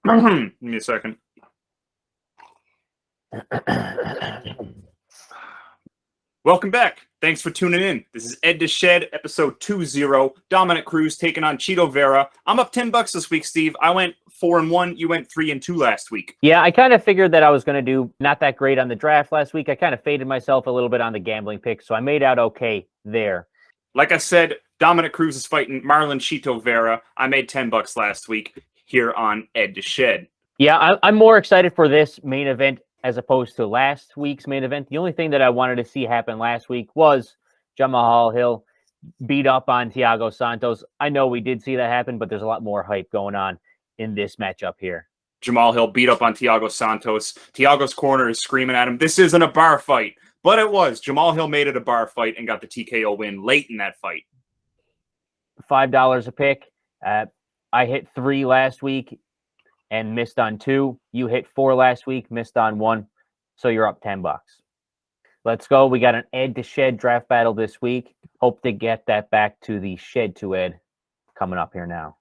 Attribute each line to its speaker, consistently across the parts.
Speaker 1: Give me a second. Welcome back. Thanks for tuning in. This is Ed2Shed, episode 20. Dominic Cruz taking on Cheeto Vera. I'm up $10 this week, Steve. I went 4-1. You went 3-2 last week.
Speaker 2: Yeah, I kind of figured that I was going to do not that great on the draft last week. I kind of faded myself a little bit on the gambling pick, so I made out okay there.
Speaker 1: Like I said, Dominic Cruz is fighting Marlon Cheeto Vera. I made $10 last week here on Ed2Shed.
Speaker 2: Yeah, I'm more excited for this main event as opposed to last week's main event. The only thing that I wanted to see happen last week was Jamal Hill beat up on Thiago Santos. I know we did see that happen, but there's a lot more hype going on in this matchup here.
Speaker 1: Jamal Hill beat up on Thiago Santos. Thiago's corner is screaming at him, this isn't a bar fight. But it was. Jamal Hill made it a bar fight and got the TKO win late in that fight.
Speaker 2: $5 a pick. I hit 3 last week and missed on 2. You hit 4 last week, missed on 1. So you're up $10. Let's go. We got an Ed2Shed draft battle this week. Hope to get that back to the Shed to Ed coming up here now.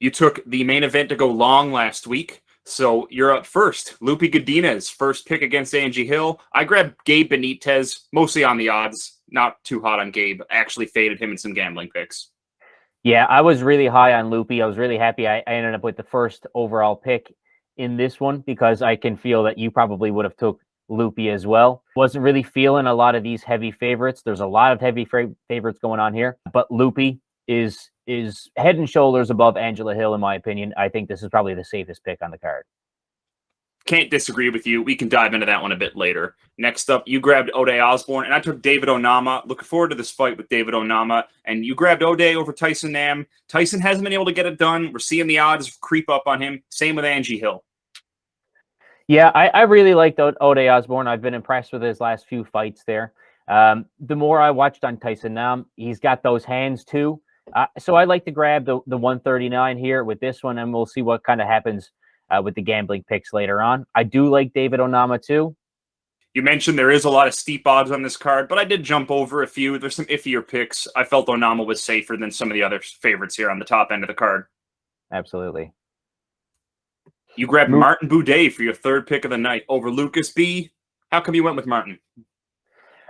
Speaker 1: You took the main event to go long last week, so you're up first. Lupe Godinez, first pick against Angie Hill. I grabbed Gabe Benitez, mostly on the odds. Not too hot on Gabe. Actually faded him in some gambling picks.
Speaker 2: Yeah, I was really high on Lupe. I was really happy I ended up with the first overall pick in this one because I can feel that you probably would have took Lupe as well. Wasn't really feeling a lot of these heavy favorites. There's a lot of heavy favorites going on here, but Lupe is head and shoulders above Angela Hill, in my opinion. I think this is probably the safest pick on the card.
Speaker 1: Can't disagree with you. We can dive into that one a bit later. Next up, you grabbed Ode Osborne, and I took David Onama. Looking forward to this fight with David Onama. And you grabbed Ode over Tyson Nam. Tyson hasn't been able to get it done. We're seeing the odds creep up on him. Same with Angie Hill.
Speaker 2: Yeah, I really liked Ode Osborne. I've been impressed with his last few fights there. The more I watched on Tyson Nam, he's got those hands too. So I like to grab the 139 here with this one, and we'll see what kind of happens with the gambling picks later on. I do like David Onama too.
Speaker 1: You mentioned there is a lot of steep odds on this card, but I did jump over a few. There's some iffier picks. I felt Onama was safer than some of the other favorites here on the top end of the card.
Speaker 2: Absolutely.
Speaker 1: You grabbed Martin Boudet for your third pick of the night over Lucas B. How come you went with Martin?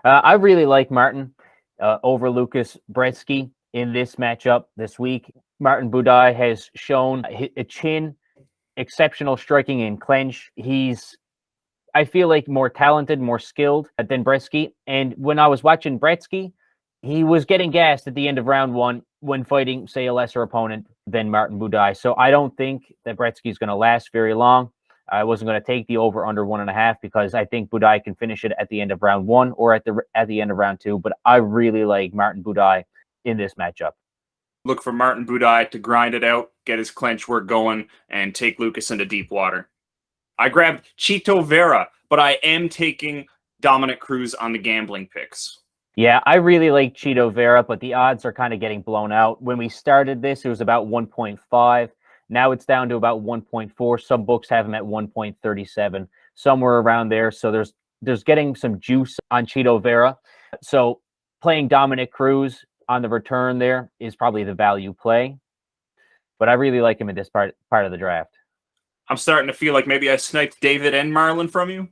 Speaker 2: I really like Martin over Lucas Brzeski in this matchup this week. Martin Boudet has shown a chin, exceptional striking in clinch. He's, I feel like, more talented, more skilled than Brzeski. And when I was watching Brzeski, he was getting gassed at the end of round 1 when fighting, say, a lesser opponent than Martin Boudet. So I don't think that Brzeski is going to last very long. I wasn't going to take the over under 1.5 because I think Boudet can finish it at the end of round 1 or at the end of round 2. But I really like Martin Boudet in this matchup.
Speaker 1: Look for Martin Boudet to grind it out, get his clinch work going, and take Lucas into deep water. I grabbed Cheeto Vera, but I am taking Dominic Cruz on the gambling picks.
Speaker 2: Yeah, I really like Cheeto Vera, but the odds are kind of getting blown out. When we started this, it was about 1.5. Now it's down to about 1.4. Some books have him at 1.37, somewhere around there. So there's getting some juice on Cheeto Vera. So playing Dominic Cruz on the return there is probably the value play. But I really like him in this part of the draft.
Speaker 1: I'm starting to feel like maybe I sniped David and Marlon from you.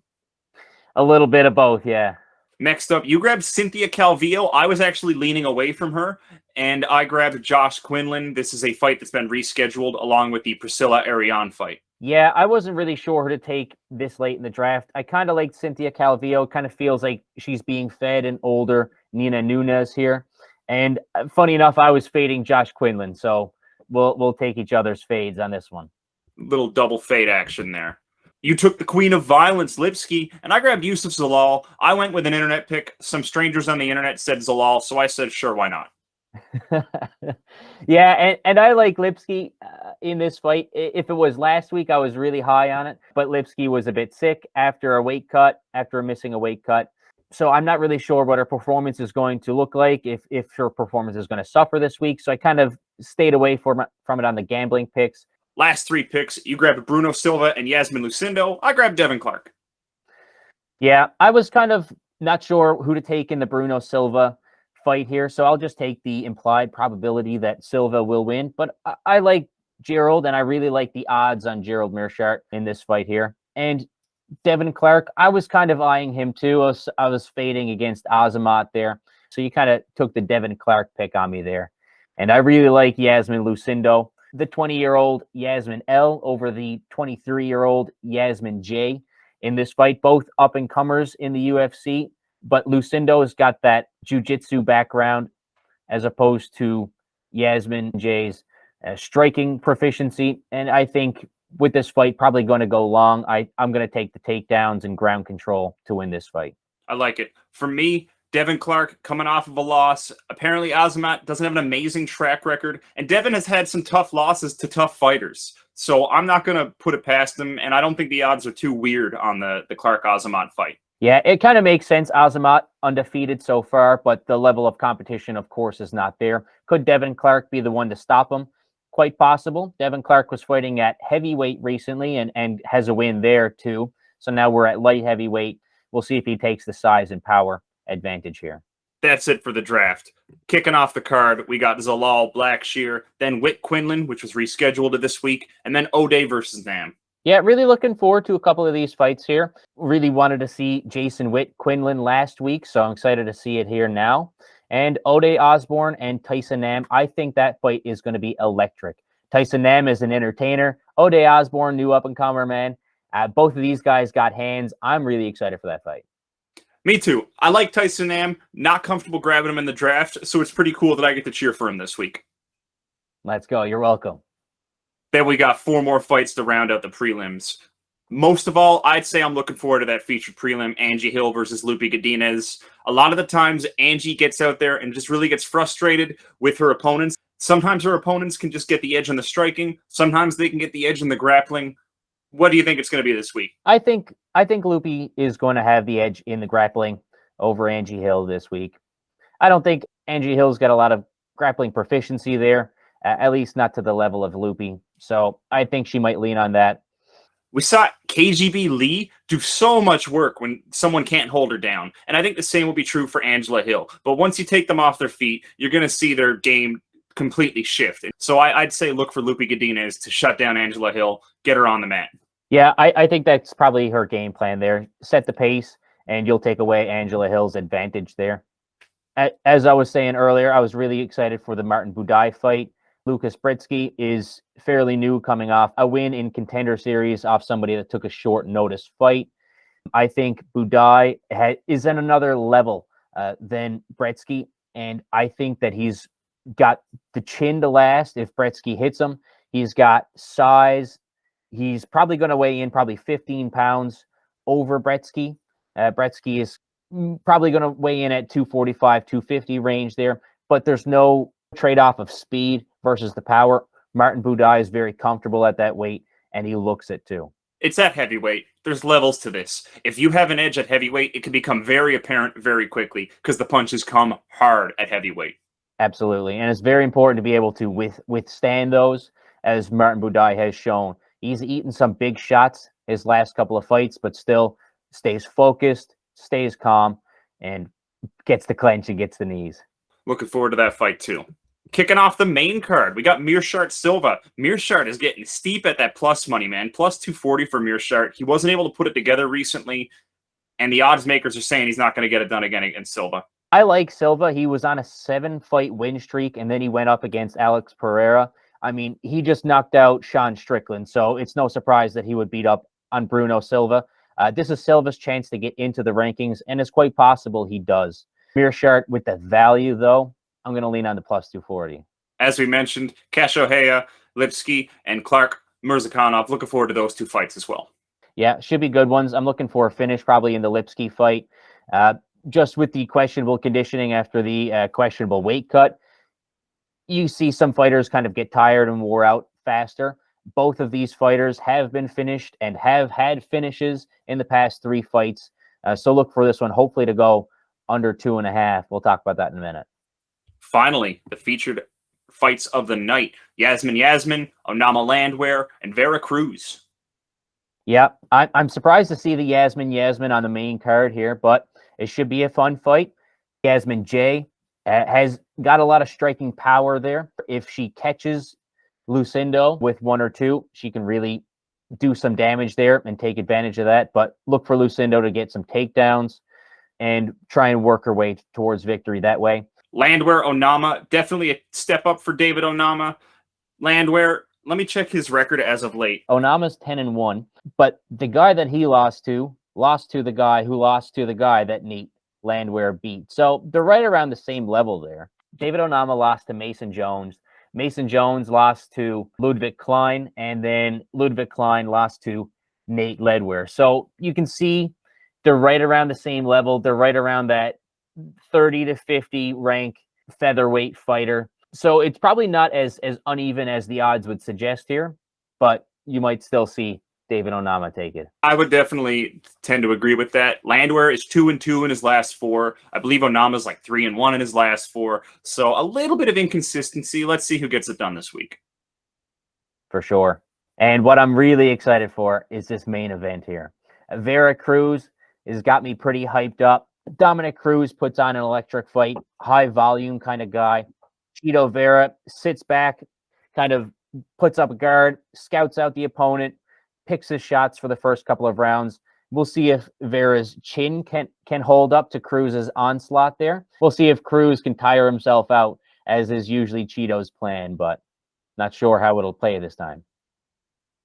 Speaker 2: A little bit of both, yeah.
Speaker 1: Next up, you grabbed Cynthia Calvillo. I was actually leaning away from her, and I grabbed Josh Quinlan. This is a fight that's been rescheduled along with the Priscilla Ariane fight.
Speaker 2: Yeah, I wasn't really sure who to take this late in the draft. I kind of like Cynthia Calvillo. Kind of feels like she's being fed an older Nina Nunes here. And funny enough, I was fading Josh Quinlan, so we'll take each other's fades on this one.
Speaker 1: Little double fade action there. You took the Queen of Violence, Lipsky, and I grabbed Yusuf Zalal. I went with an internet pick. Some strangers on the internet said Zalal, so I said, sure, why not?
Speaker 2: Yeah, and I like Lipsky in this fight. If it was last week, I was really high on it, but Lipsky was a bit sick after missing a weight cut. So I'm not really sure what her performance is going to look like, if her performance is going to suffer this week. So I kind of stayed away from it on the gambling picks.
Speaker 1: Last 3 picks, you grabbed Bruno Silva and Yasmin Lucindo. I grabbed Devin Clark.
Speaker 2: Yeah, I was kind of not sure who to take in the Bruno Silva fight here, so I'll just take the implied probability that Silva will win. But I like Gerald, and I really like the odds on Gerald Meerschaert in this fight here. And Devin Clark, I was kind of eyeing him too. I was fading against Azamat there. So you kind of took the Devin Clark pick on me there. And I really like Yasmin Lucindo, the 20-year-old Yasmin L over the 23-year-old Yasmin J in this fight, both up-and-comers in the UFC. But Lucindo has got that jiu-jitsu background as opposed to Yasmin J's striking proficiency. And I think with this fight probably going to go long, I'm going to take the takedowns and ground control to win this fight.
Speaker 1: I like it. For me, Devin Clark coming off of a loss. Apparently, Azamat doesn't have an amazing track record, and Devin has had some tough losses to tough fighters. So I'm not going to put it past him, and I don't think the odds are too weird on the Clark-Azamat fight.
Speaker 2: Yeah, it kind of makes sense. Azamat undefeated so far, but the level of competition, of course, is not there. Could Devin Clark be the one to stop him? Quite possible. Devin Clark was fighting at heavyweight recently and has a win there too. So now we're at light heavyweight. We'll see if he takes the size and power advantage here.
Speaker 1: That's it for the draft. Kicking off the card, we got Zalal Blackshear, then Whit Quinlan, which was rescheduled to this week, and then O'Day versus Nam.
Speaker 2: Yeah, really looking forward to a couple of these fights here. Really wanted to see Jason Whit Quinlan last week, so I'm excited to see it here now. And O'Day Osborne and Tyson Nam, I think that fight is going to be electric. Tyson Nam is an entertainer. O'Day Osborne, new up-and-comer, man. Both of these guys got hands. I'm really excited for that fight.
Speaker 1: Me too. I like Tyson Nam. Not comfortable grabbing him in the draft, so it's pretty cool that I get to cheer for him this week.
Speaker 2: Let's go. You're welcome.
Speaker 1: Then we got 4 more fights to round out the prelims. Most of all, I'd say I'm looking forward to that featured prelim, Angie Hill versus Lupi Godinez. A lot of the times, Angie gets out there and just really gets frustrated with her opponents. Sometimes her opponents can just get the edge on the striking. Sometimes they can get the edge in the grappling. What do you think it's going to be this week?
Speaker 2: I think Lupi is going to have the edge in the grappling over Angie Hill this week. I don't think Angie Hill's got a lot of grappling proficiency there, at least not to the level of Lupi. So I think she might lean on that.
Speaker 1: We saw KGB Lee do so much work when someone can't hold her down. And I think the same will be true for Angela Hill. But once you take them off their feet, you're going to see their game completely shift. So I'd say look for Lupi Godinez to shut down Angela Hill, get her on the mat.
Speaker 2: Yeah, I think that's probably her game plan there. Set the pace, and you'll take away Angela Hill's advantage there. As I was saying earlier, I was really excited for the Martin Buday fight. Lucas Brzeski is fairly new, coming off a win in Contender Series off somebody that took a short notice fight. I think Buday is at another level than Brzeski, and I think that he's got the chin to last if Brzeski hits him. He's got size. He's probably going to weigh in probably 15 pounds over Brzeski. Brzeski is probably going to weigh in at 245, 250 range there, but there's no trade-off of speed versus the power. Martin Buday is very comfortable at that weight, and he looks it too.
Speaker 1: It's at heavyweight. There's levels to this. If you have an edge at heavyweight, it can become very apparent very quickly because the punches come hard at heavyweight.
Speaker 2: Absolutely, and it's very important to be able to withstand those, as Martin Buday has shown. He's eaten some big shots his last couple of fights, but still stays focused, stays calm, and gets the clinch and gets the knees.
Speaker 1: Looking forward to that fight too. Kicking off the main card, we got Meerschaert Silva. Meerschaert is getting steep at that plus money, man. Plus 240 for Meerschaert. He wasn't able to put it together recently, and the odds makers are saying he's not going to get it done again against Silva.
Speaker 2: I like Silva. He was on a 7-fight win streak, and then he went up against Alex Pereira. I mean, he just knocked out Sean Strickland, so it's no surprise that he would beat up on Bruno Silva. This is Silva's chance to get into the rankings, and it's quite possible he does. Meerschaert with the value, though, I'm going to lean on the plus 240.
Speaker 1: As we mentioned, Kashohea, Lipsky, and Clark Mirzakhanov. Looking forward to those 2 fights as well.
Speaker 2: Yeah, should be good ones. I'm looking for a finish probably in the Lipsky fight. Just with the questionable conditioning after the questionable weight cut, you see some fighters kind of get tired and wore out faster. Both of these fighters have been finished and have had finishes in the past 3 fights. So look for this one, hopefully to go under 2.5. We'll talk about that in a minute.
Speaker 1: Finally, the featured fights of the night. Yasmin, Onama Landwehr, and Vera Cruz.
Speaker 2: Yeah, I'm surprised to see the Yasmin on the main card here, but it should be a fun fight. Yasmin J has got a lot of striking power there. If she catches Lucindo with 1 or 2. She can really do some damage there and take advantage of that. But look for Lucindo to get some takedowns and try and work her way towards victory that way.
Speaker 1: Landwehr Onama, definitely a step up for David Onama. Landwehr, let me check his record as of late.
Speaker 2: Onama's 10-1, but the guy that he lost to the guy who lost to the guy that Nate Landwehr beat. So they're right around the same level there. David Onama lost to Mason Jones. Mason Jones lost to Ludwig Klein, and then Ludwig Klein lost to Nate Landwehr. So you can see they're right around the same level. They're right around that 30 to 50 rank featherweight fighter. So it's probably not as uneven as the odds would suggest here, but you might still see David Onama take it.
Speaker 1: I would definitely tend to agree with that. Landwehr is 2-2 in his last 4. I believe Onama's like 3-1 in his last 4. So a little bit of inconsistency. Let's see who gets it done this week.
Speaker 2: For sure. And what I'm really excited for is this main event here. Vera Cruz has got me pretty hyped up. Dominic Cruz puts on an electric fight, high volume kind of guy. Chito Vera sits back, kind of puts up a guard, scouts out the opponent, picks his shots for the first couple of rounds. We'll see if Vera's chin can hold up to Cruz's onslaught there. We'll see if Cruz can tire himself out, as is usually Chito's plan, but not sure how it'll play this time.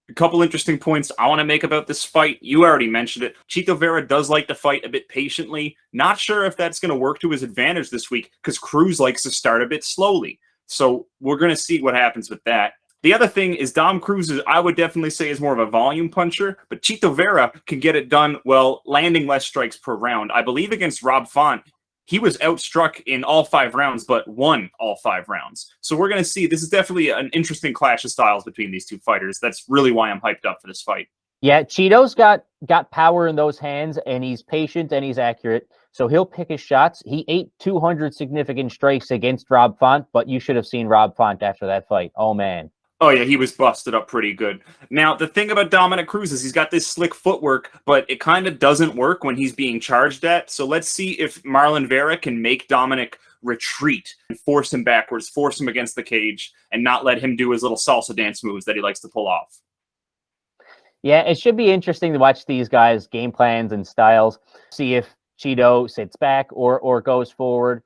Speaker 1: A couple interesting points I want to make about this fight. You already mentioned it. Chito Vera does like to fight a bit patiently. Not sure if that's going to work to his advantage this week because Cruz likes to start a bit slowly. So we're going to see what happens with that. The other thing is Dom Cruz, I would definitely say, is more of a volume puncher, but Chito Vera can get it done while landing less strikes per round. I believe against Rob Font, he was outstruck in all 5 rounds, but won all 5 rounds. So we're going to see, this is definitely an interesting clash of styles between these two fighters. That's really why I'm hyped up for this fight.
Speaker 2: Yeah, Chito's got power in those hands, and he's patient and he's accurate. So he'll pick his shots. He ate 200 significant strikes against Rob Font, but you should have seen Rob Font after that fight. Oh, man.
Speaker 1: Oh, yeah, he was busted up pretty good. Now, the thing about Dominic Cruz is he's got this slick footwork, but it kind of doesn't work when he's being charged at. So let's see if Marlon Vera can make Dominic retreat and force him backwards, force him against the cage, and not let him do his little salsa dance moves that he likes to pull off.
Speaker 2: Yeah, it should be interesting to watch these guys' game plans and styles, see if Chito sits back or goes forward.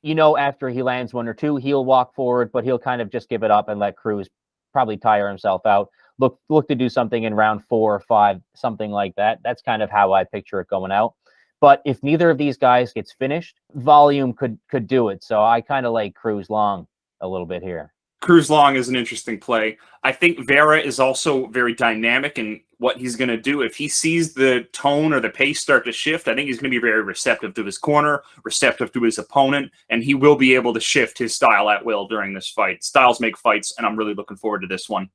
Speaker 2: You know, after he lands 1 or 2, he'll walk forward, but he'll kind of just give it up and let Cruz probably tire himself out. Look to do something in round 4 or 5, something like that. That's kind of how I picture it going out. But if neither of these guys gets finished, volume could do it. So I kind of like Cruz long a little bit here.
Speaker 1: Cruz long is an interesting play. I think Vera is also very dynamic in what he's going to do. If he sees the tone or the pace start to shift, I think he's going to be very receptive to his corner, receptive to his opponent, and he will be able to shift his style at will during this fight. Styles make fights, and I'm really looking forward to this one.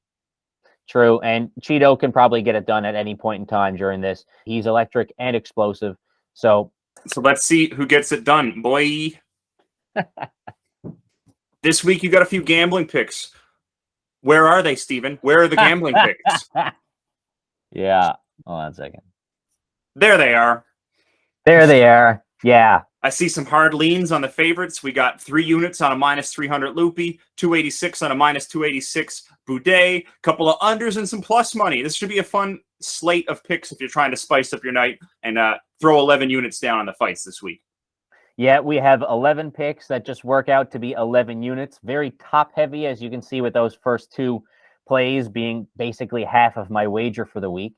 Speaker 2: True, and Chito can probably get it done at any point in time during this. He's electric and explosive. So
Speaker 1: let's see who gets it done, boy. This week, you got a few gambling picks. Where are they, Steven? Where are the gambling picks?
Speaker 2: Yeah. Hold on a second.
Speaker 1: There they are.
Speaker 2: There they are. Yeah.
Speaker 1: I see some hard leans on the favorites. We got 3 units on a -300 Loopy, 286 on a -286 Boudet, couple of unders and some plus money. This should be a fun slate of picks if you're trying to spice up your night and throw 11 units down on the fights this week.
Speaker 2: Yeah, we have 11 picks that just work out to be 11 units. Very top heavy, as you can see with those first 2 plays being basically half of my wager for the week.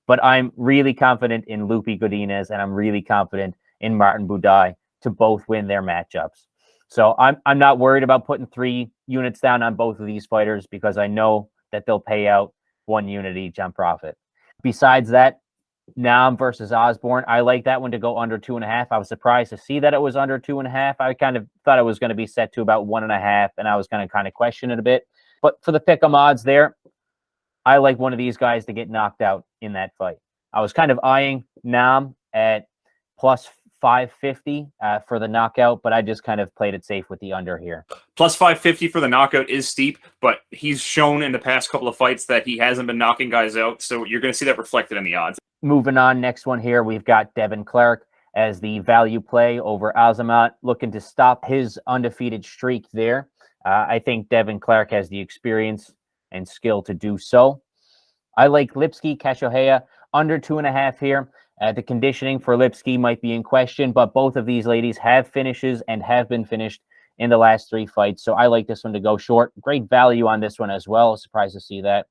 Speaker 2: But I'm really confident in Loopy Godinez, and I'm really confident in Martin Boudet to both win their matchups. So I'm not worried about putting 3 units down on both of these fighters because I know that they'll pay out 1 unit each on profit. Besides that, Nam versus Osborne, I like that one to go under 2.5. I was surprised to see that it was under 2.5. I kind of thought it was going to be set to about 1.5, and I was going to kind of question it a bit. But for the pick'em odds there, I like one of these guys to get knocked out in that fight. I was kind of eyeing Nam at plus 550 for the knockout, but I just kind of played it safe with the under here.
Speaker 1: Plus 550 for the knockout is steep, but he's shown in the past couple of fights that he hasn't been knocking guys out, so you're going to see that reflected in the odds.
Speaker 2: Moving on, next one here, we've got Devin Clark as the value play over Azamat, looking to stop his undefeated streak there. I think Devin Clark has the experience and skill to do so. I like Lipski, Kashohea, under 2.5 here. The conditioning for Lipski might be in question, but both of these ladies have finishes and have been finished in the last 3 fights. So I like this one to go short. Great value on this one as well. Surprised to see that.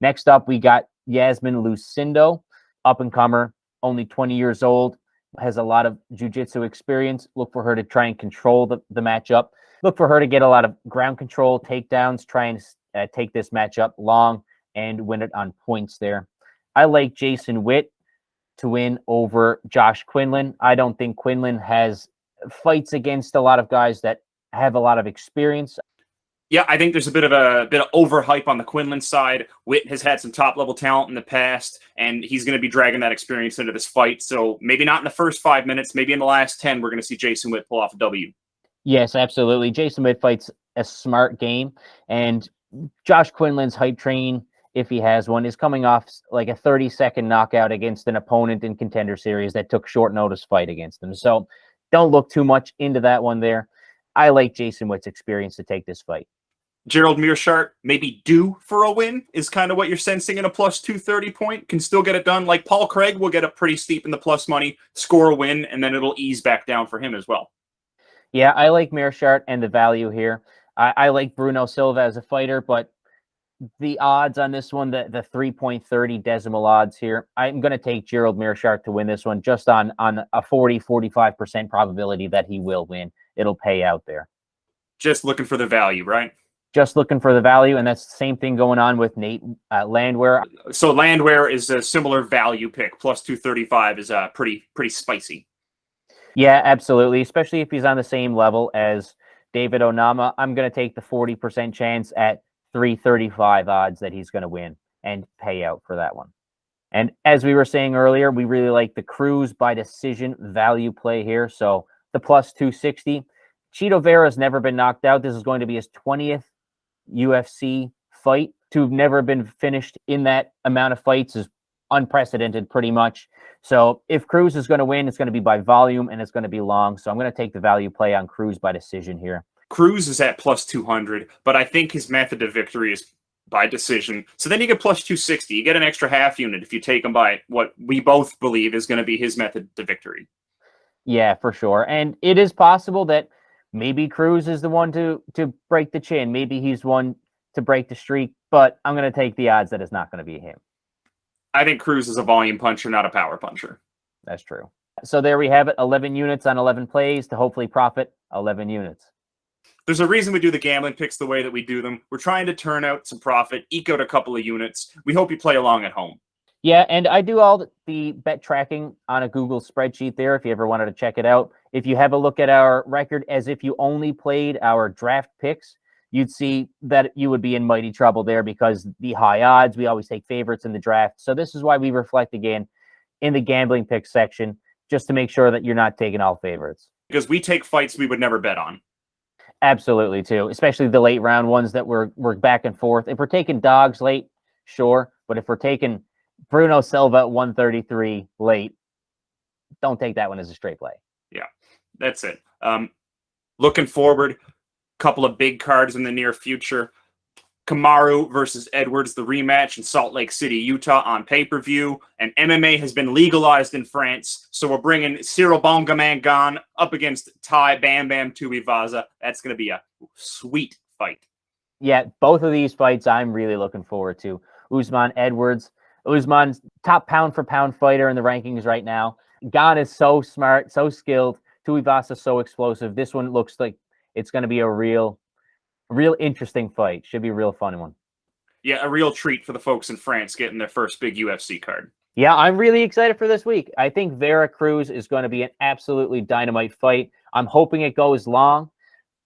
Speaker 2: Next up, we got Yasmin Lucindo, up-and-comer, only 20 years old, has a lot of jiu-jitsu experience. Look for her to try and control the matchup. Look for her to get a lot of ground control, takedowns, try and take this matchup long and win it on points there. I like Jason Witt to win over Josh Quinlan. I don't think Quinlan has fights against a lot of guys that have a lot of experience.
Speaker 1: Yeah, I think there's a bit of overhype on the Quinlan side. Witt has had some top level talent in the past, and he's going to be dragging that experience into this fight. So maybe not in the first 5 minutes, maybe in the last 10, we're going to see Jason Witt pull off a W.
Speaker 2: Yes, absolutely. Jason Witt fights a smart game, and Josh Quinlan's hype train, if he has one, is coming off like a 30-second knockout against an opponent in Contender Series that took short notice fight against him. So don't look too much into that one there. I like Jason Witt's experience to take this fight.
Speaker 1: Gerald Meerschaert maybe due for a win is kind of what you're sensing in a plus 230 point. Can still get it done. Like Paul Craig will get up pretty steep in the plus money, score a win, and then it'll ease back down for him as well.
Speaker 2: Yeah, I like Meerschaert and the value here. I like Bruno Silva as a fighter, but the odds on this one, the 3.30 decimal odds here, I'm going to take Gerald Meerschaert to win this one just on a 40-45% probability that he will win. It'll pay out there.
Speaker 1: Just looking for the value, right?
Speaker 2: Just looking for the value, and that's the same thing going on with Nate Landwehr.
Speaker 1: So Landwehr is a similar value pick. Plus 235 is pretty spicy.
Speaker 2: Yeah, absolutely, especially if he's on the same level as David Onama. I'm going to take the 40% chance at 335 odds that he's going to win and pay out for that one. And as we were saying earlier, we really like the Cruz by decision value play here. So the plus 260. Chito Vera has never been knocked out. This is going to be his 20th UFC fight. To have never been finished in that amount of fights is unprecedented pretty much. So if Cruz is going to win, it's going to be by volume and it's going to be long. So I'm going to take the value play on Cruz by decision here.
Speaker 1: Cruz is at plus 200, but I think his method of victory is by decision. So then you get plus 260. You get an extra half unit if you take him by what we both believe is going to be his method to victory.
Speaker 2: Yeah, for sure. And it is possible that maybe Cruz is the one to break the chin. Maybe he's one to break the streak, but I'm going to take the odds that it's not going to be him.
Speaker 1: I think Cruz is a volume puncher, not a power puncher.
Speaker 2: That's true. So there we have it, 11 units on 11 plays to hopefully profit 11 units.
Speaker 1: There's a reason we do the gambling picks the way that we do them. We're trying to turn out some profit, eke out a couple of units. We hope you play along at home.
Speaker 2: Yeah, and I do all the bet tracking on a Google spreadsheet there if you ever wanted to check it out. If you have a look at our record as if you only played our draft picks, you'd see that you would be in mighty trouble there because the high odds, we always take favorites in the draft. So this is why we reflect again in the gambling picks section, just to make sure that you're not taking all favorites.
Speaker 1: Because we take fights we would never bet on.
Speaker 2: Absolutely, too, especially the late round ones that we're back and forth. If we're taking dogs late, sure, but if we're taking Bruno Silva at 133 late, don't take that one as a straight play.
Speaker 1: Yeah, that's it. Looking forward, couple of big cards in the near future. Kamaru versus Edwards, the rematch in Salt Lake City, Utah on pay-per-view. And MMA has been legalized in France, so we're bringing Cyril Bongamangan up against Thai Bam Bam Tuivasa. That's going to be a sweet fight.
Speaker 2: Yeah, both of these fights I'm really looking forward to. Usman Edwards. Usman's top pound-for-pound fighter in the rankings right now. Gan is so smart, so skilled. Tuivasa so explosive. This one looks like it's going to be a real interesting fight. Should be a real fun one.
Speaker 1: Yeah, a real treat for the folks in France getting their first big UFC card.
Speaker 2: Yeah, I'm really excited for this week. I think Vera Cruz is going to be an absolutely dynamite fight. I'm hoping it goes long.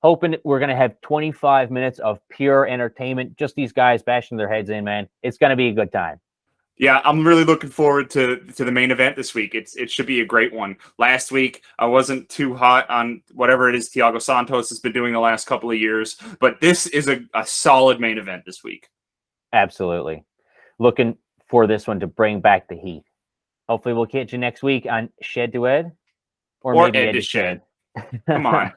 Speaker 2: Hoping we're going to have 25 minutes of pure entertainment. Just these guys bashing their heads in, man. It's going to be a good time.
Speaker 1: Yeah, I'm really looking forward to the main event this week. It should be a great one. Last week, I wasn't too hot on whatever it is Thiago Santos has been doing the last couple of years, but this is a solid main event this week.
Speaker 2: Absolutely. Looking for this one to bring back the heat. Hopefully we'll catch you next week on Shed to Ed.
Speaker 1: Or maybe Ed2Shed. Come on.